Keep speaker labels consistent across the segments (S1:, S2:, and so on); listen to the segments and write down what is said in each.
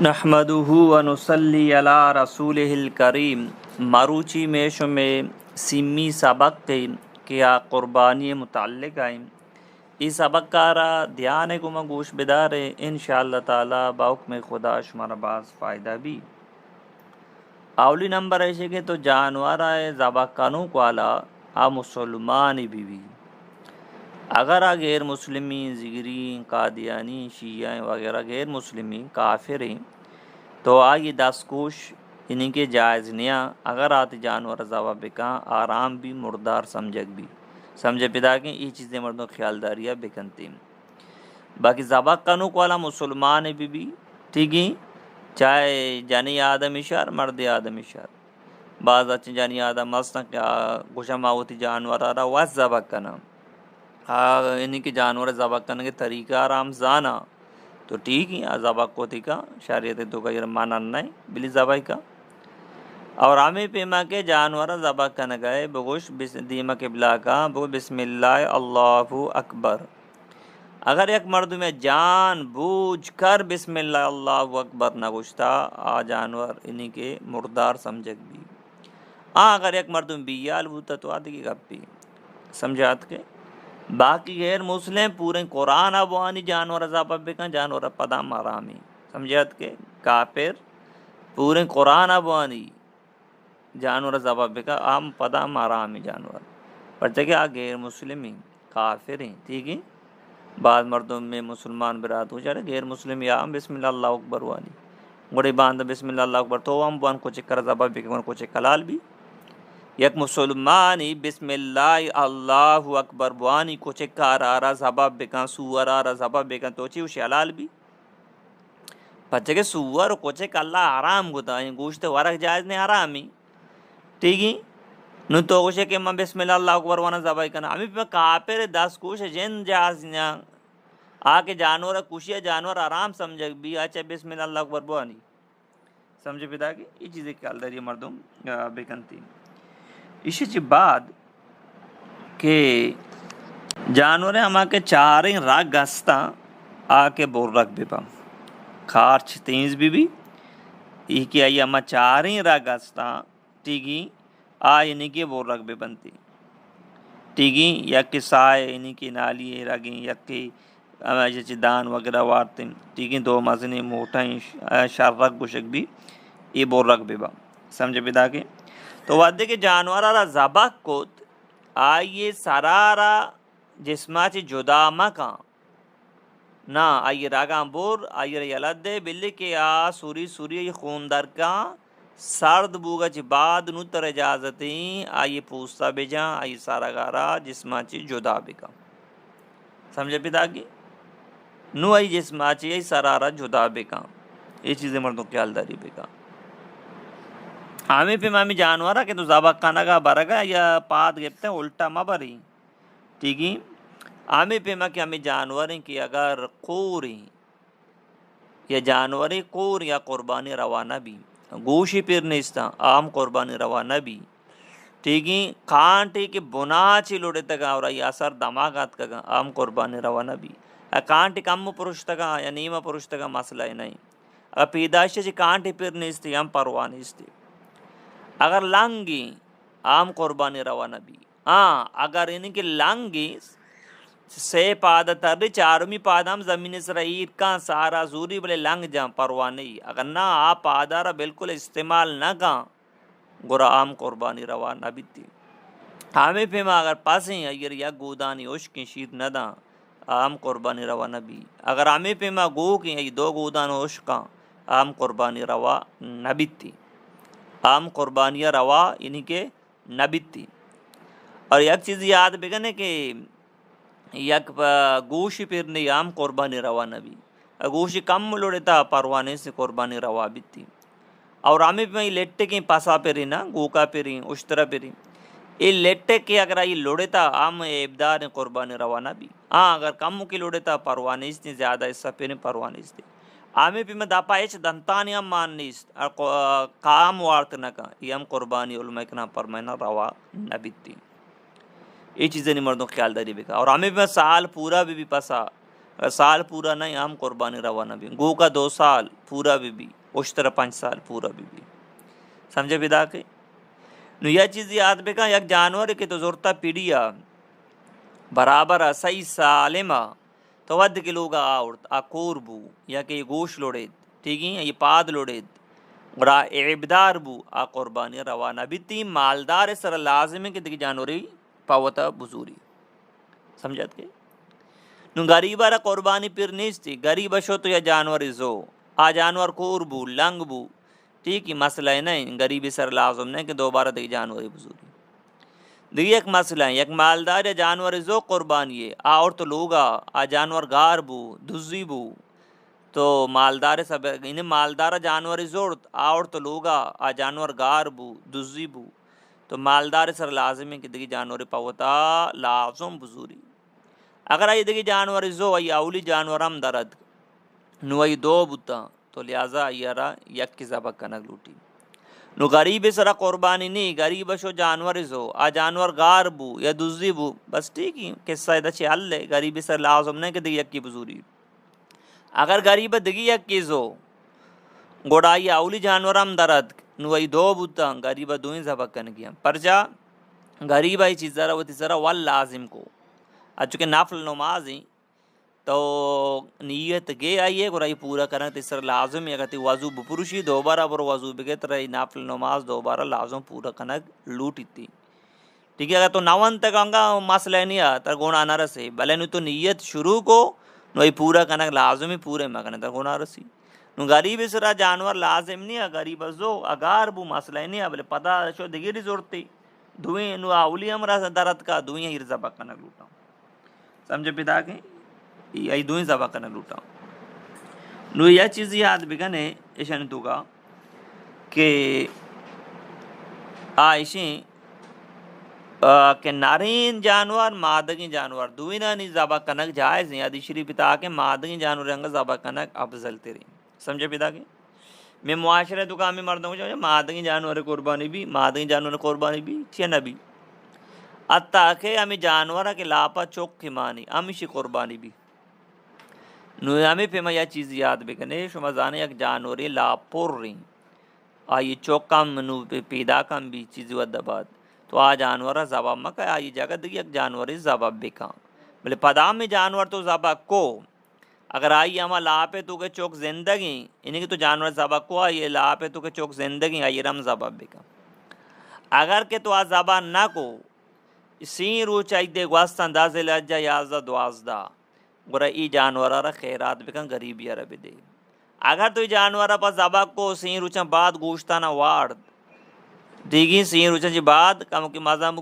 S1: نحمدہ ونصلی علی رسولہ الکریم مروچی میشو میں سمی سبق کیا قربانی متعلق آئیں ای سبق کارا دھیانے کو میں گوش بدارے انشاءاللہ تعالی باحکم خدا شمار باز فائدہ بھی اولی نمبر ایسے کہ تو جانور آئے ذبح کنو کو آلا آ مسلمانی بھی اگر غیر مسلمین زگری قادیانی شیعہ وغیرہ غیر مسلمین کافر ہیں تو آئی دس کوش انہیں کے جائز نیا اگر آتی جانور ذبح بکاں آرام بھی مردار سمجھک بھی سمجھے پیدا کہ یہ چیزیں مردوں خیال داریاں بکنتی باقی ذبح کنو کو والا مسلمان بھی ٹھیک ہے چاہے جانی آدم شر مرد آدم شر بعض اچھے جانی آدم مستن کیا گوشم آوتی جانور آرہا وز ذبح کنا انہیں کے جانور ذبح کرنے کے طریقہ آرام زانا تو ٹھیک ہے ذبح کو تھی کا شریعت تو کا یہ مانا نہیں بلی ذبح کا اور ہمیں پیما کے جانور ذبح کرنے گئے بگوش دیمہ قبلہ کا بگو بسم اللہ اللہ اکبر اگر ایک مرد میں جان بوجھ کر بسم اللہ اللہ اکبر نہ گوشتا آ جانور انہیں کے مردار سمجھک بھی اگر ایک مرد میں بیال بوتا تو آدھے کی گپی سمجھات کے باقی غیر مسلم پورے قرآن ابوانی جانور ذبح بکن جانور پدام آرامی سمجھات کے کافر پورے قرآن ابوانی جانور ذبح بکن عام پدام آرامی جانور پڑھتے کہ غیر مسلم کافر ہیں ٹھیک ہے بعض مردوں میں مسلمان برات ہو جائے غیر مسلم یا ہم بسم اللہ اللہ اکبر وانی گوڑے باندھ بسم اللہ اللہ اکبر تو ہم بوان کو چکر ذبح بکن کو چکلال بھی یک مسلمانی بسم اللہ اللہ اکبر بوانی کو چکار آرہ ذبح بکن سور آرہ ذبح بکن تو چی وشی حلال بھی پچھے کہ سور کو چک اللہ حرام گتا ہے گوشت ورق جائز نے حرامی ٹھیک ہے نو تو گوشے کہ میں بسم اللہ اللہ اکبر وانا ذبح کنا ہمیں پہ کافر دس کوش جن جائز نیا آکے جانور کشیا جانور آرام سمجھک بھی اچھا بسم اللہ اللہ اکبر بوانی سمجھے پیدا کہ یہ چیزیں کال داری مردوں بکنتی اسی چی بعد کہ جانور ہما کے چاریں راگ گستا آکے بور رکھ بھی پا کھارچ تینز بھی یہ کہ آئی ہما چاریں راگ گستا ٹھیکی آئی انہیں کے بور رکھ بھی بنتی ٹھیکی یک سائے انہیں کی نالی رگیں یک کی جیسے دان وغیرہ وارتیں ٹھیکی دو مزنی موٹائیں شر رکھ گوشک بھی یہ بور رکھ بھی با سمجھے پیدا کہ تو وعدے کے جانور آرہ ذبح کت آئیے سرارہ جسمہ چی جدا مکا نا آئیے راگاں بور آئیے یلد دے بلی کے سوری یہ خوندر کا سرد بوگا چی بعد نو تر اجازتیں آئیے پوستا بجا آئیے سارا گارا جسمہ چی جدا بکا سمجھے پیدا کی نو آئی جسمہ چی آئی سرارہ جدا بکا یہ چیزیں مردوں خیال داری بکا ہمیں پہ مامی جانورہ کہ تو ذبح کنگا برگا یا پاد گپتے ہیں الٹا مبری ٹھیک ہے ہمیں پہ ماں کہ ہمیں جانوریں کی اگر قوری یا جانوری قور یا قربانی روانہ بھی گوشی پھر نیستا عام قربانی روانہ بھی ٹھیک ہے کانٹی کے بنا چی لوڑے تگا اور یہ اثر دماغات کا عام قربانی روانہ بھی کانٹی کم پرش تگا یا نیمہ پرش تگا مسئلہ ہی نہیں اگر پیدائشی چی کانٹی پھر نیستی ہم پروانی استی اگر لانگی عام قربانی روانہ بھی اگر انہیں کے لانگی سے پادا تردی چارمی پادام زمین اسرائیل کا سارا زوری بلے لنگ جاں پروانی اگر نہ آپ پادا را بالکل استعمال نہ کھاں گورا عام قربانی روانہ بھی تھی ہمیں پیما اگر پاسیں اگر یا گودانی اشکی شیر نہ دا عام قربانی روانہ بھی اگر ہمیں پیما گو کی یہ دو گودان اشکاں عام قربانی روانہ بھی تھی عام قربانیاں روا یعنی کہ نبیت تھی اور یک چیز یاد بگنے کہ یک گوشی پھرنے عام قربانی روا نبی گوشی کم لوڑتا پروانے سے قربانی روا بھی تھی اور ہمیں بھی لیٹے کی پاسا پھری نا گوکا پھری اشترا پھری یہ لیٹے کے اگر یہ لوڑتا عام ابدار قربانی روانہ بھی اگر کم کی لوڑتا پروانے اس نے زیادہ حصہ پھرنے پروانے اس نے آمی پی میں داپا ایچ دنتانی ہم مان نیست کام وارت نکا یہ ہم قربانی علماء کنا پرمائنا روا نبیتی یہ چیزیں نہیں مردوں خیال داری بکا اور آمی پی میں سال پورا بھی پسا اگر سال پورا نہیں ہم قربانی روانہ بھی گو کا 2 سال پورا بھی اشتر 5 سال پورا بھی سمجھے بدا کے نو یہ چیز یاد بکا یک جانور کے تو زورتا پیڑیا برابر صحیح سالمہ تو ود کے لوگا آورت آ کوربو یا کہ یہ گوش لوڑید ٹھیک ہے یہ پاد لوڑید گڑا عبدار بو آ قربانی روانہ بھی تی مالدار سر لازم ہے کہ دیکھ جانوری پاوتا بزوری سمجھت کے نو غریبہ را قربانی پھر نیستی غریبہ شو تو یا جانور زو آ جانور کوربو لنگ بو ٹھیک ہے مسئلہ ہے نہیں غریبی سر لازم نہیں کہ دوبارہ دیکھ جانوری بزوری دیکھ ایک مسئلہ ہے یک مالدار یا جانور زو قربانی ہے اور تو لوگا آ جانور گار بو دزی بو تو مالدار سب انہیں مالدار جانور زورت اور تو لوگا آ جانور گار بو دزی بو تو مالدار سر لازم ہے کہ دیکھ جانور پاوتا لازم بزوری اگر آئی دیکھ جانور زو آئی اولی جانور ہم درد نو آئی 2 بوتا تو لہذا آئیارا یک کی ذبح کنک لوٹی نو غریب سرا قربانی نہیں غریب شو جانور زو آ جانور گار بو یا دزی بو بس ٹھیک ہی قصہ دا چھ حل ہے غریب سر لازم نہیں کہ دیکھ یک کی بزوری اگر غریب دگی یک کی زو گوڑائی اولی جانور ہم درد نو آئی 2 بوتا غریب 2 ہی ذبح کنگی ہم پرچا غریب آئی چیز ذرا وتی ذرا واللازم کو چونکہ نافل نماز ہیں تو نیت گے آئیے گورائی پورا کرنا تیسر لازم ہے اگر وضو بپروشی دوبارہ بر وضو بگے ترائی نافل نماز دوبارہ لازم پورا کنک لوٹی تھی ٹھیک ہے اگر تو نون تک آنگا مسئلہ نہیں آتا گونا نہ رسے بلے نو تو نیت شروع کو نو ای پورا کنک لازم ہی پورے مگنے تا گونا رسی نو غریب سرا جانور لازم نہیں ہے غریب زو اگار بو مسئلہ نہیں ہے بلے پتا شو دگیری زورتی دوئیں نو اولی امرہ درد کا دوئیں ہی رضا کنک لوٹا سمجھے پتا کہ یہ دوئیں ذبح کرنا لوٹا نو یہ چیز یاد بگنے ایشان تو کا کہ آئیشیں کہ نارین جانور مادگی جانور دوئیں نہیں ذبح کنک جائز ہیں حدیث شریف پتا کہ مادگی جانور رنگا ذبح کنک افضل تیری سمجھے پتا کہ میں معاشرے تو کا میں مردوں کو مادگی جانور قربانی بھی مادگی جانور قربانی بھی چھے نبی اتا کہ ہمیں جانورہ کے لاپا چوک کی مانی ہمیشی قربانی بھی نو ہمیں پہ میں یہ چیز یاد بکنے شما زانے یک جانوری لاپور رہیں آئی چوک کم نو پیدا کم بھی چیزی ود بعد تو آ جانورہ زبا مکہ آئی جگہ دیکھ یک جانوری زبا بکا بلے پدام میں جانور تو زبا کو اگر آئی ہما لاپے تو کے چوک زندگی انہیں کی تو جانور زبا کو آئی لاپے تو کے چوک زندگی آئی رم زبا بکا اگر کہ تو آ زبا نہ کو سین رو چاہی دے گوست انداز لجا 11-12 گورا ای جانورہ را خیرات بکن غریبی را بھی دے اگر تو ای جانورہ پا زبا کو سین روچن بعد گوشتانا وارد دیگی سین روچن جی بعد کم کی مذہب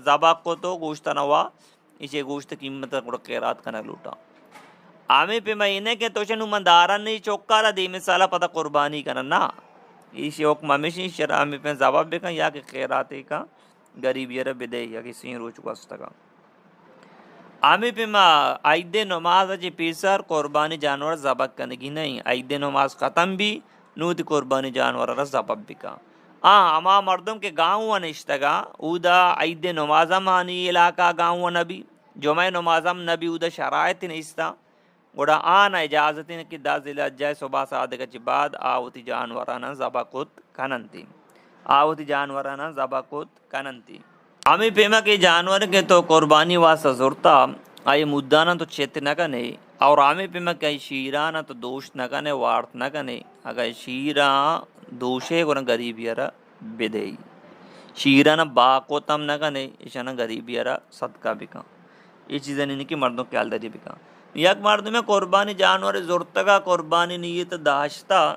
S1: زبا کو تو گوشتانا وارد اسے گوشت قیمت گورا خیرات کنا لوٹا آمی پہ مہینے کے توشنو مندارن نہیں چوکارا دی مثالہ پتا قربانی کنا نا اسی حکم ہمیشی شرع آمی پہ زبا بکن یا کہ خیراتی کا غریبی را بھی دے یا کہ سین روچ گوستا کا آمی پہ ما عید نماز جی پیسر قربانی جانور ذبح کنگی نہیں عید نماز ختم بھی نوتی قربانی جانور را ذبح بکا اما مردم کے گاؤں نشتگا اودا عید نمازم آنی علاقہ گاؤں نبی جمعہ نمازم نبی اودا شرائط نیستا گوڑا آنا اجازتی کہ دا ذلہ جائے صبح صادقہ چی بعد آوتی جانورانا ذبح کت کننتی آوتی جانورانا ذبح کت کننتی ہمیں پیما کے جانور کے تو قربانی واسطہ ضرورتا آئی مدانا تو چیت نہ کنے اور ہمیں پیما کہ شیرانا تو دوش نہ کنے وارت نہ کنے اگر شیران دوشے کو غریبی را بدے شیرانا باقو تم نہ کنے اشانا غریبی را صدقہ بکا یہ چیزیں نہیں کہ مردوں کے حال بکا یک مردوں میں قربانی جانور ضرورتگا قربانی نیت داشتا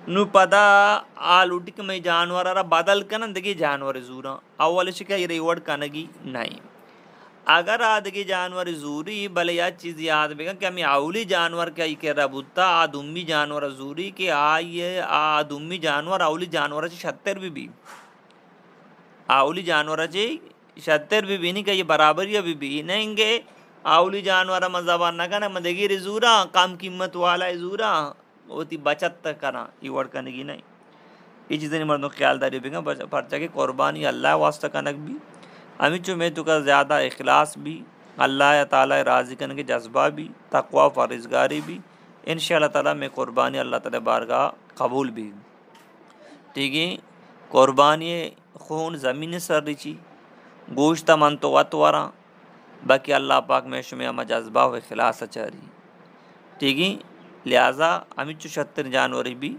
S1: نو پدا آلوٹک میں جانور را بدل کنن دگی جانور زورا اول شکا یہ ریوڑ کنگی نہیں اگر آدگی جانور زوری بلے یا چیز یاد بگا کہ ہمیں اولی جانور کا ہی کہ ربوتا آدمی جانور زوری کہ آئیے آدمی جانور اولی جانور چی 76 بھی اولی جانور چی 76 بھی نہیں کہ یہ برابری بھی نہیں گے اولی جانور مذہبان نہ کنا مدگی ری زورا کم قیمت والا زورا ہوتی بچت کرنا یہ وڑ کنگی نہیں یہ چیزیں نہیں مردوں خیال داری بھی پرچا کہ قربانی اللہ واسطہ کنک بھی ہمیں چو میں تو کا زیادہ اخلاص بھی اللہ تعالیٰ راضی کرنے کے جذبہ بھی، تقوی پرہیزگاری بھی، انشاءاللہ تعالیٰ میں قربانی اللہ تعالیٰ بارگاہ قبول بھی. ٹھیک ہے. قربانی خون زمین سر ریچی گوشت من تو اتوارا باقی اللہ پاک میں شمی اما جذبہ و اخلاص اچاری. ٹھیک ہے. لہٰذا ہمیں چو 76 جانوری بھی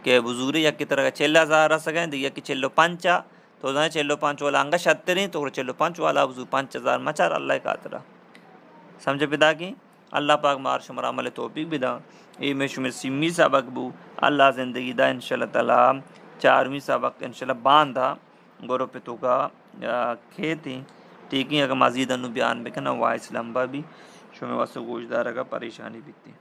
S1: کہ بزرگ یکی طرح چلہ زارہ سگیں دی یکی چلو پانچا تو دانے چلو پانچ والا انگا 76 تو چلو پانچ والا بزرگ 5000 مچار اللہ کا طرح سمجھے پیدا کی. اللہ پاک مار شمر عمل توفیق بھی دا. اے میں شمر سیمی سبق بو اللہ زندگی دا انشاءاللہ تعالیٰ 4ویں سبق انشاءاللہ باندھا گورو پہ تو کا کھیتی. ٹھیک ہے. اگر مزید انو بیان بکنا وائس لمبا بھی شمر واسو گوشدار کا پریشانی بیتی.